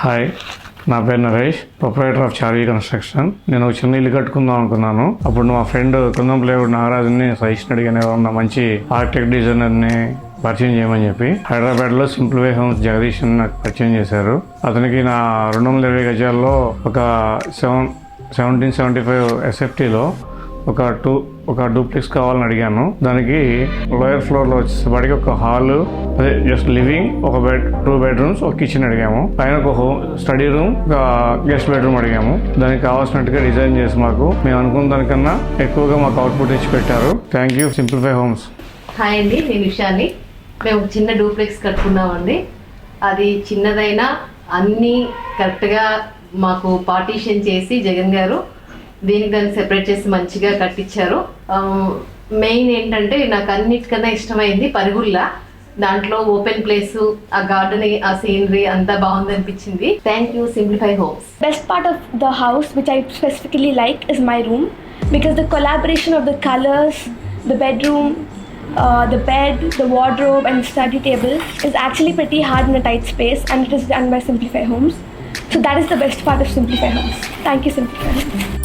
Hi, నా పేరు Naresh, proprietor of Charvi construction. నేను ఒక చిన్న ఇల్లు కట్టుకుందాం అనుకున్నాను. అప్పుడు మా ఫ్రెండ్ కుందంప్లేవుడు నాగరాజుని సజెషన్ అడిగాను, ఏమన్నా మంచి ఆర్కిటెక్ట్ డిజైనర్ని పరిచయం చేయమని చెప్పి. హైదరాబాద్లో సింప్లిఫై హోమ్స్ జగదీష్ నాకు పరిచయం చేశారు. అతనికి నా 220 గజాల్లో ఒక 1775 ఎస్ఎఫ్టీలో ఒక డూప్లెక్స్ కావాలని అడిగాను. దానికి లోయర్ ఫ్లోర్లో వచ్చేసరికి ఒక హాల్, అదే జస్ట్ లివింగ్, ఒక టూ బెడ్రూమ్స్, ఒక కిచెన్ అడిగాము. పైన ఒక స్టడీ రూమ్, ఒక గెస్ట్ బెడ్రూమ్ అడిగాము. దానికి కావాల్సినట్టుగా డిజైన్ చేసి మేము అనుకున్న దానికన్నా ఎక్కువగా మాకు అవుట్పుట్ ఇచ్చి పెట్టారు. Thank you simplify homes. Hi అండి, నేను విషయాన్ని. మేము చిన్న డూప్లెక్స్ కట్టుకున్నామండి. అది చిన్నదైనా అన్నీ కరెక్ట్గా మాకు పార్టీషన్ చేసి జగన్ గారు దాన్ని సెపరేట్ చేసి మంచిగా కట్టించారు. మెయిన్ ఏంటంటే నాకు అన్నిటికన్నా ఇష్టమైంది పరుగుల్లా. దాంట్లో ఓపెన్ ప్లేస్, ఆ గార్డెన్, ఆ సీనరీ అంతా బాగుంది అనిపించింది. Thank you simplify homes. Best part of the house which I specifically like is my room, because the collaboration of the colors, the bedroom, the bed, the wardrobe and study table is actually pretty hard in a tight space, and it is done by Simplify Homes. So that is the best part of Simplify Homes. Thank you, Simplify Homes.